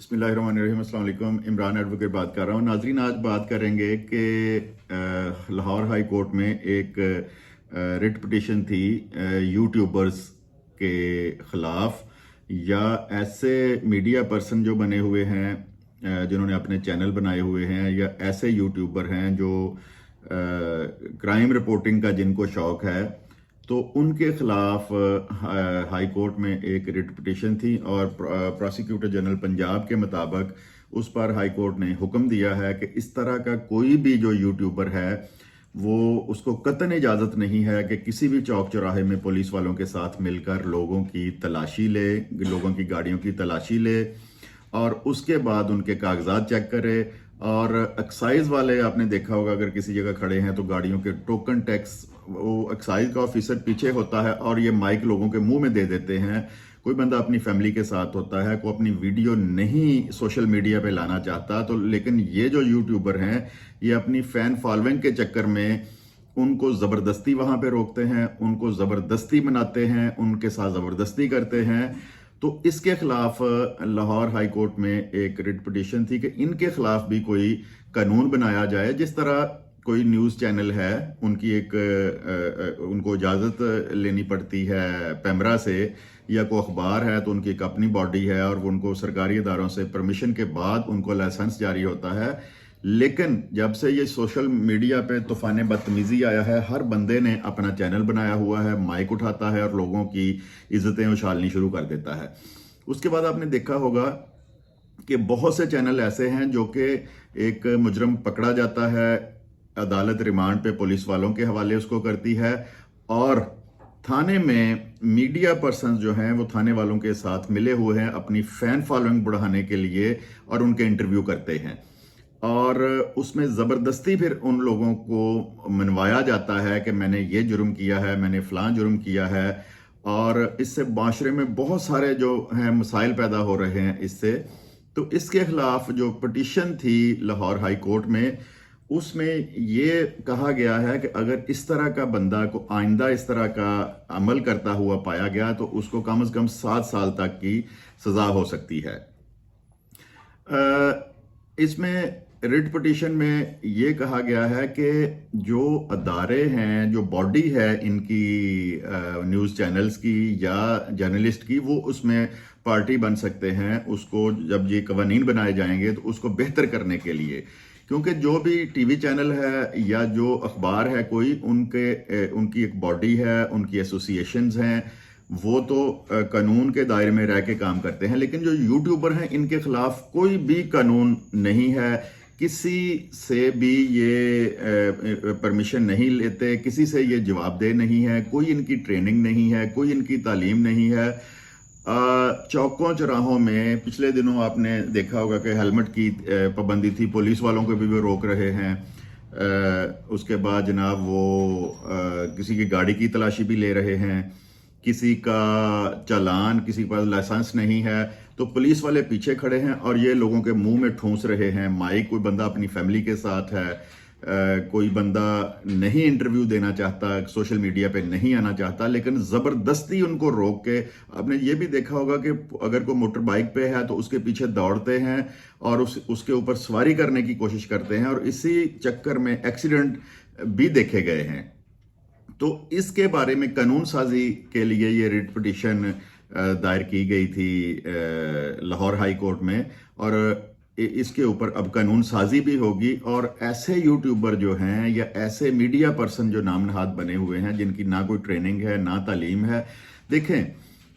बिस्मिल्लाहिर्रहमानिर्रहीम, अस्सलाम वालेकुम। इमरान एडवोकेट बात कर रहा हूँ। नाजरीन, आज बात करेंगे कि लाहौर हाई कोर्ट में एक रिट पिटिशन थी यूट्यूबर्स के ख़िलाफ़, या ऐसे मीडिया पर्सन जो बने हुए हैं, जिन्होंने अपने चैनल बनाए हुए हैं, या ऐसे यूट्यूबर हैं जो क्राइम रिपोर्टिंग का जिनको शौक़ है, तो उनके खिलाफ हाई कोर्ट में एक रिट पिटिशन थी और प्रोसिक्यूटर जनरल पंजाब के मुताबिक उस पर हाई कोर्ट ने हुक्म दिया है कि इस तरह का कोई भी जो यूट्यूबर है वो उसको कतई इजाज़त नहीं है कि किसी भी चौक चौराहे में पुलिस वालों के साथ मिलकर लोगों की तलाशी ले, लोगों की गाड़ियों की तलाशी ले और उसके बाद उनके कागजात चेक करे। और एक्साइज वाले, आपने देखा होगा, अगर किसी जगह खड़े हैं तो गाड़ियों के टोकन टैक्स वो एक्साइज का ऑफिसर पीछे होता है और ये माइक लोगों के मुंह में दे देते हैं। कोई बंदा अपनी फैमिली के साथ होता है, कोई अपनी वीडियो नहीं सोशल मीडिया पे लाना चाहता, तो लेकिन ये जो यूट्यूबर हैं ये अपनी फैन फॉलोइंग के चक्कर में उनको ज़बरदस्ती वहाँ पे रोकते हैं, उनको ज़बरदस्ती मनाते हैं, उनके साथ ज़बरदस्ती करते हैं। तो इसके खिलाफ लाहौर हाई कोर्ट में एक रिट पिटिशन थी कि इनके खिलाफ भी कोई कानून बनाया जाए। जिस तरह कोई न्यूज़ चैनल है, उनकी उनको इजाज़त लेनी पड़ती है पैमरा से, या कोई अखबार है तो उनकी एक अपनी बॉडी है और उनको सरकारी इदारों से परमिशन के बाद उनको लाइसेंस जारी होता है। लेकिन जब से ये सोशल मीडिया पे तूफान बदतमीजी आया है, हर बंदे ने अपना चैनल बनाया हुआ है, माइक उठाता है और लोगों की इज्जतें उछालनी शुरू कर देता है। उसके बाद आपने देखा होगा कि बहुत से चैनल ऐसे हैं जो कि एक मुजरम पकड़ा जाता है, अदालत रिमांड पे पुलिस वालों के हवाले उसको करती है, और थाने में मीडिया पर्सन जो हैं वो थाने वालों के साथ मिले हुए हैं अपनी फैन फॉलोइंग बढ़ाने के लिए और उनके इंटरव्यू करते हैं। और उसमें ज़बरदस्ती फिर उन लोगों को मनवाया जाता है कि मैंने ये जुर्म किया है, मैंने फ़लाँ जुर्म किया है, और इससे माशरे में बहुत सारे जो हैं मसाइल पैदा हो रहे हैं इससे। तो इसके खिलाफ जो पिटीशन थी लाहौर हाई कोर्ट में, उसमें ये कहा गया है कि अगर इस तरह का बंदा को आइंदा इस तरह का अमल करता हुआ पाया गया तो उसको कम से कम 7 साल तक की सज़ा हो सकती है। इसमें रिट पिटीशन में ये कहा गया है कि जो अदारे हैं, जो बॉडी है इनकी न्यूज़ चैनल्स की या जर्नलिस्ट की, वो उसमें पार्टी बन सकते हैं उसको, जब ये कवानीन बनाए जाएंगे तो उसको बेहतर करने के लिए। क्योंकि जो भी टीवी चैनल है या जो अखबार है कोई, उनकी एक बॉडी है, उनकी एसोसिएशंस हैं, वो तो कानून के दायरे में रह के काम करते हैं। लेकिन जो यूट्यूबर हैं इनके खिलाफ कोई भी कानून नहीं है, किसी से भी ये परमिशन नहीं लेते, किसी से ये जवाबदेह नहीं है, कोई इनकी ट्रेनिंग नहीं है, कोई इनकी तालीम नहीं है। चौकों चौराहों में पिछले दिनों आपने देखा होगा कि हेलमेट की पाबंदी थी, पुलिस वालों को भी वो रोक रहे हैं। उसके बाद जनाब वो किसी की गाड़ी की तलाशी भी ले रहे हैं, किसी का चालान, किसी के पास लाइसेंस नहीं है तो पुलिस वाले पीछे खड़े हैं और ये लोगों के मुंह में ठूंस रहे हैं माइक। कोई बंदा अपनी फैमिली के साथ है, कोई बंदा नहीं इंटरव्यू देना चाहता, सोशल मीडिया पे नहीं आना चाहता, लेकिन ज़बरदस्ती उनको रोक के। आपने ये भी देखा होगा कि अगर कोई मोटर बाइक पे है तो उसके पीछे दौड़ते हैं और उसके ऊपर सवारी करने की कोशिश करते हैं, और इसी चक्कर में एक्सीडेंट भी देखे गए हैं। तो इसके बारे में कानून साजी के लिए ये रिट पिटीशन दायर की गई थी लाहौर हाई कोर्ट में, और इसके ऊपर अब कानून साजी भी होगी। और ऐसे यूट्यूबर जो हैं या ऐसे मीडिया पर्सन जो नाम नहाद बने हुए हैं, जिनकी ना कोई ट्रेनिंग है ना तालीम है, देखें,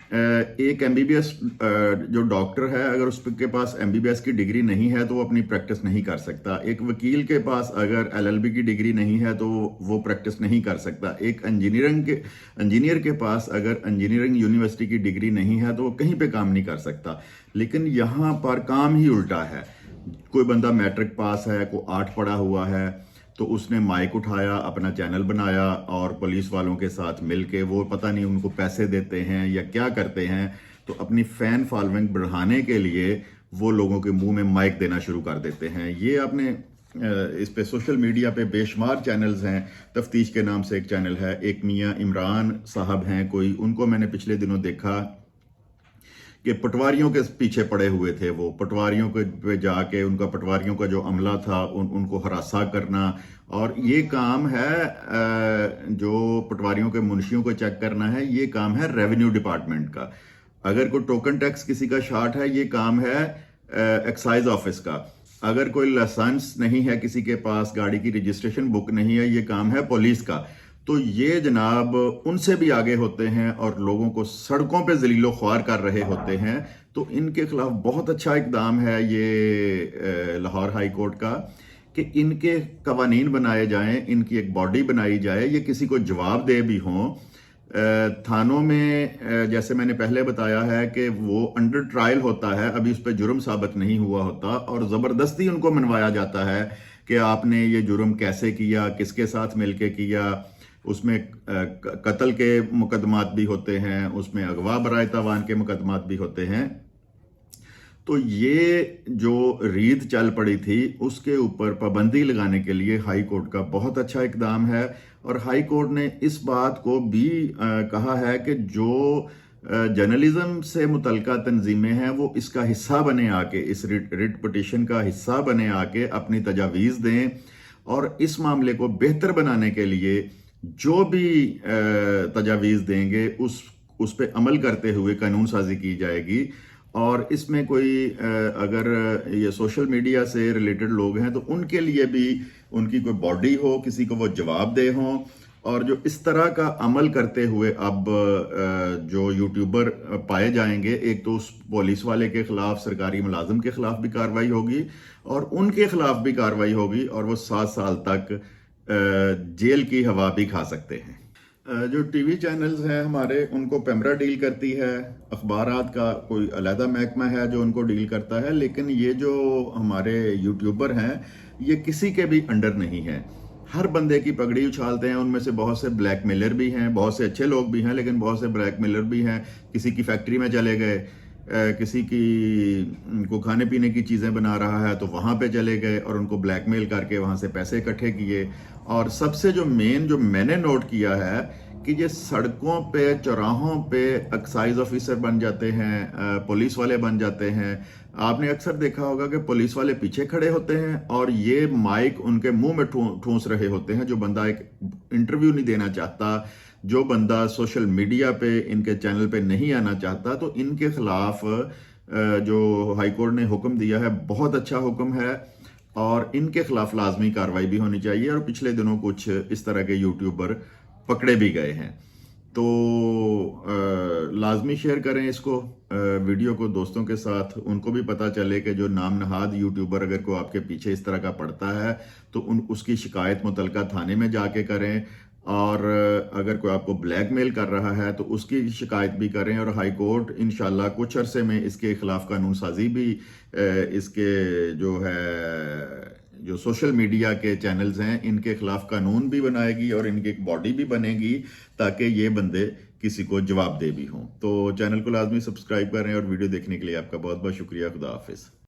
एक एमबीबीएस जो डॉक्टर है, अगर उसके पास एमबीबीएस की डिग्री नहीं है तो वो अपनी प्रैक्टिस नहीं कर सकता। एक वकील के पास अगर एलएलबी की डिग्री नहीं है तो वो प्रैक्टिस नहीं कर सकता। एक इंजीनियर के पास अगर इंजीनियरिंग यूनिवर्सिटी की डिग्री नहीं है तो वो कहीं पे काम नहीं कर सकता। लेकिन यहाँ पर काम ही उल्टा है। कोई बंदा मैट्रिक पास है, कोई 8 पढ़ा हुआ है, तो उसने माइक उठाया, अपना चैनल बनाया और पुलिस वालों के साथ मिलके, वो पता नहीं उनको पैसे देते हैं या क्या करते हैं, तो अपनी फैन फॉलोइंग बढ़ाने के लिए वो लोगों के मुंह में माइक देना शुरू कर देते हैं। ये आपने इस पे सोशल मीडिया पे बेशुमार चैनल्स हैं। तफ्तीश के नाम से एक चैनल है, एक मियाँ इमरान साहब हैं कोई, उनको मैंने पिछले दिनों देखा कि पटवारियों के पीछे पड़े हुए थे, वो पटवारियों के पे जाके उनका पटवारियों का जो अमला था उनको हरासा करना। और ये काम है जो पटवारियों के मुंशियों को चेक करना है, ये काम है रेवेन्यू डिपार्टमेंट का। अगर कोई टोकन टैक्स किसी का शार्ट है, ये काम है एक्साइज ऑफिस का। अगर कोई लाइसेंस नहीं है किसी के पास, गाड़ी की रजिस्ट्रेशन बुक नहीं है, ये काम है पुलिस का। तो ये जनाब उनसे भी आगे होते हैं और लोगों को सड़कों पे जलीलो ख्वार कर रहे होते हैं। तो इनके खिलाफ बहुत अच्छा इकदाम है ये लाहौर हाई कोर्ट का कि इनके कवानीन बनाए जाएं, इनकी एक बॉडी बनाई जाए, ये किसी को जवाबदेह भी हों। थानों में जैसे मैंने पहले बताया है कि वो अंडर ट्रायल होता है, अभी उस पर जुर्म साबित नहीं हुआ होता और ज़बरदस्ती उनको मनवाया जाता है कि आपने ये जुर्म कैसे किया, किसके साथ मिलके किया। उसमें कत्ल के मुकदमात भी होते हैं, उसमें अगवा बराए तावान के मुकदमात भी होते हैं। तो ये जो रीत चल पड़ी थी उसके ऊपर पाबंदी लगाने के लिए हाई कोर्ट का बहुत अच्छा इकदाम है। और हाई कोर्ट ने इस बात को भी कहा है कि जो जर्नलिज्म से मुतल्लिका तंजीमें हैं वो इसका हिस्सा बने आके, इस रिट पिटीशन का हिस्सा बने आके अपनी तजावीज़ दें और इस मामले को बेहतर बनाने के लिए जो भी तजावीज़ देंगे उस पे अमल करते हुए कानून साजी की जाएगी। और इसमें कोई अगर ये सोशल मीडिया से रिलेटेड लोग हैं तो उनके लिए भी उनकी कोई बॉडी हो, किसी को वो जवाबदेह हों। और जो इस तरह का अमल करते हुए अब जो यूट्यूबर पाए जाएंगे, एक तो उस पुलिस वाले के खिलाफ, सरकारी मुलाजिम के खिलाफ भी कार्रवाई होगी और उनके खिलाफ भी कार्रवाई होगी और वो 7 साल तक जेल की हवा भी खा सकते हैं। जो टीवी चैनल्स हैं हमारे, उनको पेमरा डील करती है, अखबारात का कोई अलहदा महकमा है जो उनको डील करता है। लेकिन ये जो हमारे यूट्यूबर हैं ये किसी के भी अंडर नहीं है, हर बंदे की पगड़ी उछालते हैं। उनमें से बहुत से ब्लैकमेलर भी हैं, बहुत से अच्छे लोग भी हैं, लेकिन बहुत से ब्लैकमेलर भी हैं। किसी की फैक्ट्री में चले गए, किसी की को खाने पीने की चीज़ें बना रहा है तो वहाँ पे चले गए और उनको ब्लैकमेल करके वहाँ से पैसे इकट्ठे किए। और सबसे जो मेन जो मैंने नोट किया है कि ये सड़कों पे, चौराहों पे एक्साइज ऑफिसर बन जाते हैं, पुलिस वाले बन जाते हैं। आपने अक्सर देखा होगा कि पुलिस वाले पीछे खड़े होते हैं और ये माइक उनके मुंह में ठूंस रहे होते हैं। जो बंदा एक इंटरव्यू नहीं देना चाहता, जो बंदा सोशल मीडिया पे, इनके चैनल पे नहीं आना चाहता, तो इनके खिलाफ जो हाईकोर्ट ने हुक्म दिया है बहुत अच्छा हुक्म है और इनके खिलाफ लाजमी कार्रवाई भी होनी चाहिए। और पिछले दिनों कुछ इस तरह के यूट्यूबर पकड़े भी गए हैं। तो लाजमी शेयर करें इसको, वीडियो को दोस्तों के साथ, उनको भी पता चले कि जो नाम नहाद यूट्यूबर अगर कोई आपके पीछे इस तरह का पड़ता है तो उसकी शिकायत मुतल्लिका थाने में जाके करें। और अगर कोई आपको ब्लैकमेल कर रहा है तो उसकी शिकायत भी करें। और हाई कोर्ट इंशाल्लाह कुछ अरसे में इसके खिलाफ कानून साजी भी, इसके जो सोशल मीडिया के चैनल्स हैं इनके खिलाफ कानून भी बनाएगी और इनकी एक बॉडी भी बनेगी ताकि ये बंदे किसी को जवाबदेह भी हों। तो चैनल को लाजमी सब्सक्राइब करें और वीडियो देखने के लिए आपका बहुत बहुत शुक्रिया। खुदा हाफिज।